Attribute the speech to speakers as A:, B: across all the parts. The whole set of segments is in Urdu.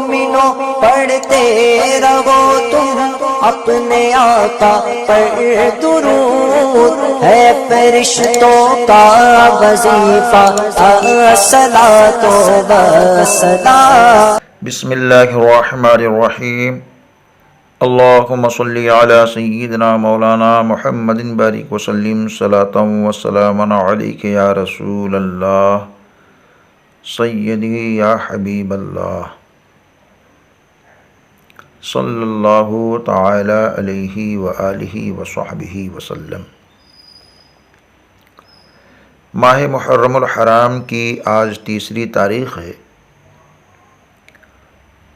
A: مومنوں پڑھتے رہو تم اپنے آقا پر درود، ہے فرشتوں کا وظیفہ الصلاۃ والسلام۔
B: بسم اللہ الرحمن الرحیم۔ اللہم صلی علی سیدنا مولانا محمد بارک وسلم صلاۃ و سلاما علیک یا رسول اللہ سیدی یا حبیب اللہ صلی اللہ تعالی علیہ وآلہ وصحبہ وسلم۔ ماہ محرم الحرام کی آج تیسری تاریخ ہے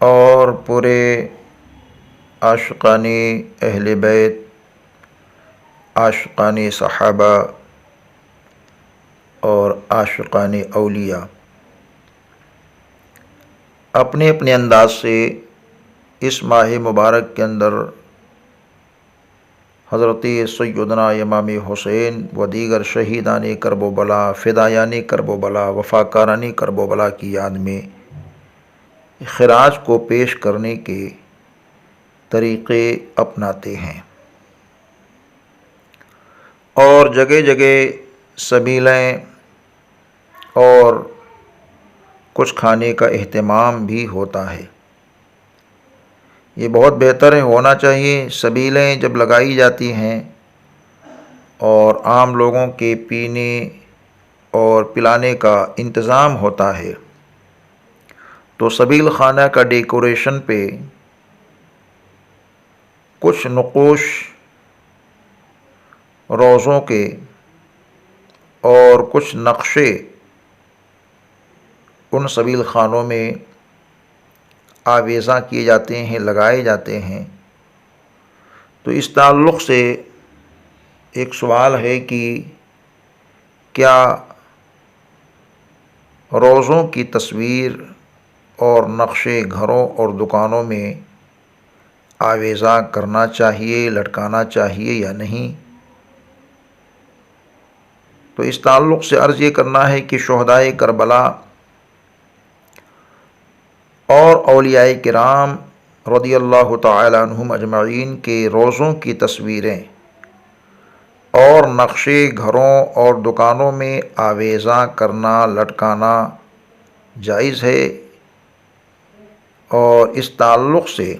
B: اور پورے عاشقان اہل بیت، عاشقان صحابہ اور عاشقان اولیاء اپنے اپنے انداز سے اس ماہ مبارک کے اندر حضرت سیدنا امام حسین و دیگر شہیدان کرب و بلا، فدایان کرب و بلا، وفاکاران کرب و بلا کی یاد میں خراج کو پیش کرنے کے طریقے اپناتے ہیں اور جگہ جگہ سبیلیں اور کچھ کھانے کا اہتمام بھی ہوتا ہے۔ یہ بہت بہتر ہونا چاہیے۔ سبیلیں جب لگائی جاتی ہیں اور عام لوگوں کے پینے اور پلانے کا انتظام ہوتا ہے تو سبیل خانہ کا ڈیکوریشن پہ کچھ نقوش روزوں کے اور کچھ نقشے ان سبیل خانوں میں آویزاں کیے جاتے ہیں، لگائے جاتے ہیں۔ تو اس تعلق سے ایک سوال ہے کہ کیا روزوں کی تصویر اور نقشے گھروں اور دکانوں میں آویزاں کرنا چاہیے، لٹکانا چاہیے یا نہیں؟ تو اس تعلق سے عرض یہ کرنا ہے کہ شہدائے کربلا اور اولیاء کرام رضی اللہ تعالی عنہم اجمعین کے روزوں کی تصویریں اور نقشے گھروں اور دکانوں میں آویزاں کرنا، لٹکانا جائز ہے، اور اس تعلق سے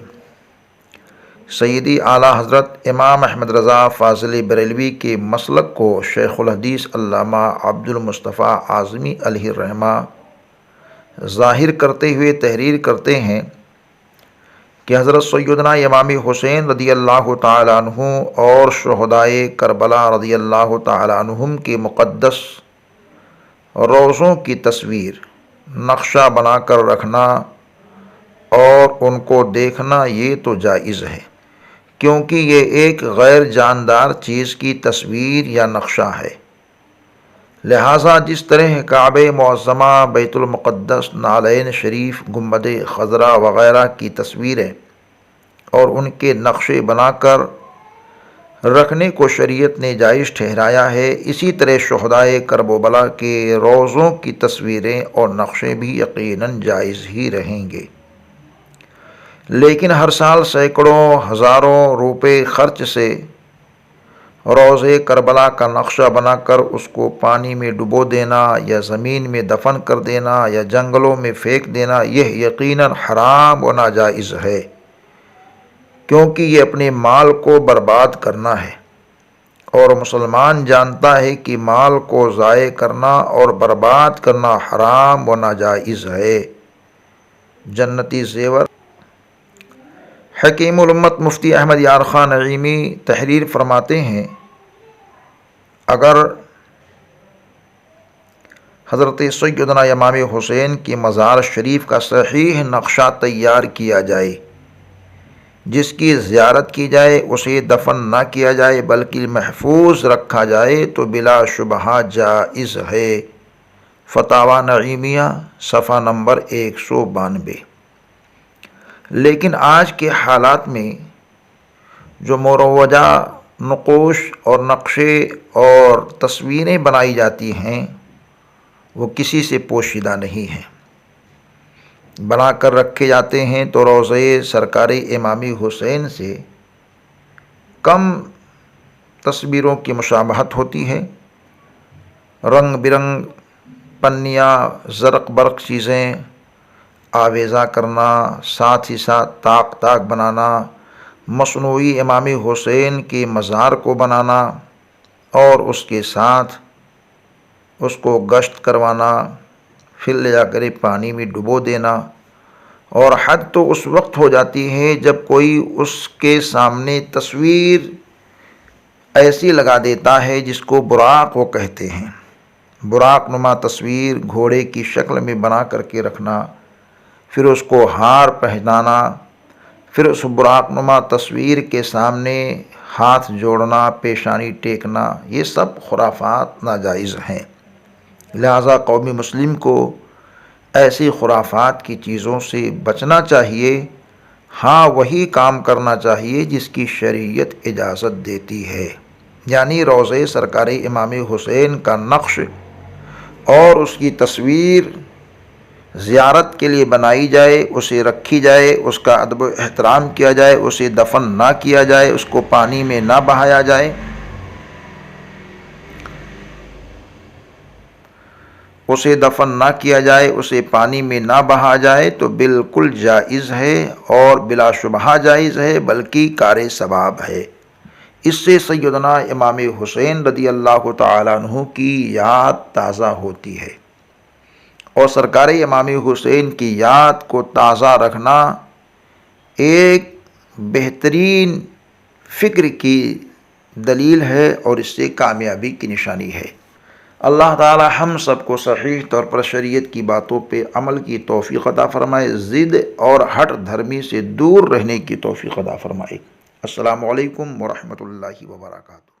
B: سیدی اعلیٰ حضرت امام احمد رضا فاضل بریلوی کے مسلک کو شیخ الحدیث علامہ عبد المصطفیٰ اعظمی علیہ الرحمہ ظاہر کرتے ہوئے تحریر کرتے ہیں کہ حضرت سیدنا امام حسین رضی اللہ تعالی عنہ اور شہدائے کربلا رضی اللہ تعالی عنہم کے مقدس روزوں کی تصویر نقشہ بنا کر رکھنا اور ان کو دیکھنا یہ تو جائز ہے، کیونکہ یہ ایک غیر جاندار چیز کی تصویر یا نقشہ ہے۔ لہٰذا جس طرح کعبہ معظمہ، بیت المقدس، نعلین شریف، گنبد خضرا وغیرہ کی تصویریں اور ان کے نقشے بنا کر رکھنے کو شریعت نے جائز ٹھہرایا ہے، اسی طرح شہدائے کرب و بلا کے روزوں کی تصویریں اور نقشے بھی یقیناً جائز ہی رہیں گے۔ لیکن ہر سال سینکڑوں ہزاروں روپے خرچ سے روزے کربلا کا نقشہ بنا کر اس کو پانی میں ڈبو دینا یا زمین میں دفن کر دینا یا جنگلوں میں پھینک دینا یہ یقیناً حرام و ناجائز ہے، کیونکہ یہ اپنے مال کو برباد کرنا ہے، اور مسلمان جانتا ہے کہ مال کو ضائع کرنا اور برباد کرنا حرام و ناجائز ہے۔ جنتی زیور حکیم الامت مفتی احمد یار خان نعیمی تحریر فرماتے ہیں، اگر حضرت سیدنا امام حسین کی مزار شریف کا صحیح نقشہ تیار کیا جائے، جس کی زیارت کی جائے، اسے دفن نہ کیا جائے بلکہ محفوظ رکھا جائے تو بلا شبہ جائز ہے۔ فتاوی نعیمیہ صفحہ نمبر 192۔ لیکن آج کے حالات میں جو مروجہ نقوش اور نقشے اور تصویریں بنائی جاتی ہیں وہ کسی سے پوشیدہ نہیں ہیں۔ بنا کر رکھے جاتے ہیں تو روضہ سرکار امام حسین سے کم تصویروں کی مشابہت ہوتی ہے۔ رنگ برنگ پنیاں، زرق برق چیزیں آویزہ کرنا، ساتھ ہی ساتھ طاق طاق بنانا، مصنوعی امام حسین کے مزار کو بنانا اور اس کے ساتھ اس کو گشت کروانا، پھر لے جا کر پانی میں ڈبو دینا، اور حد تو اس وقت ہو جاتی ہے جب کوئی اس کے سامنے تصویر ایسی لگا دیتا ہے جس کو براق وہ کہتے ہیں۔ براق نما تصویر گھوڑے کی شکل میں بنا کر کے رکھنا، پھر اس کو ہار پہنانا، پھر اس براق نما تصویر کے سامنے ہاتھ جوڑنا، پیشانی ٹیکنا، یہ سب خرافات ناجائز ہیں۔ لہذا قوم مسلم کو ایسی خرافات کی چیزوں سے بچنا چاہیے۔ ہاں، وہی کام کرنا چاہیے جس کی شریعت اجازت دیتی ہے، یعنی روضہ سرکار امام حسین کا نقش اور اس کی تصویر زیارت کے لیے بنائی جائے، اسے رکھی جائے، اس کا ادب و احترام کیا جائے، اسے دفن نہ کیا جائے، اس کو پانی میں نہ بہایا جائے، اسے دفن نہ کیا جائے، اسے پانی میں نہ بہا جائے تو بالکل جائز ہے اور بلا شبہ جائز ہے، بلکہ کار ثواب ہے۔ اس سے سیدنا امام حسین رضی اللہ تعالیٰ عنہ کی یاد تازہ ہوتی ہے، اور سرکار امام حسین کی یاد کو تازہ رکھنا ایک بہترین فکر کی دلیل ہے اور اس سے کامیابی کی نشانی ہے۔ اللہ تعالی ہم سب کو صحیح طور پر شریعت کی باتوں پہ عمل کی توفیق عطا فرمائے، ضد اور ہٹ دھرمی سے دور رہنے کی توفیق عطا فرمائے۔ السلام علیکم ورحمۃ اللہ وبرکاتہ۔